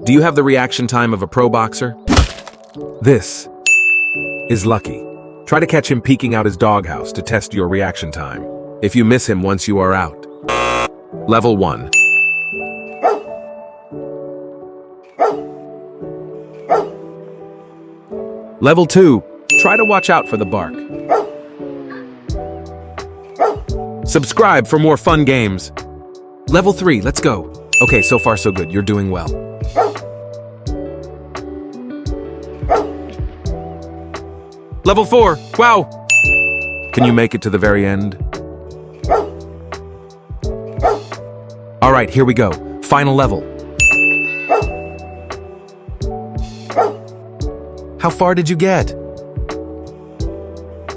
Do you have the reaction time of a pro boxer? This is Lucky. Try to catch him peeking out his doghouse to test your reaction time. If you miss him once you are out. Level 1. Level 2. Try to watch out for the bark. Subscribe for more fun games. Level 3, let's go. Okay, so far so good. You're doing well. Level 4, wow! Can you make it to the very end? Alright, here we go. Final level. How far did you get?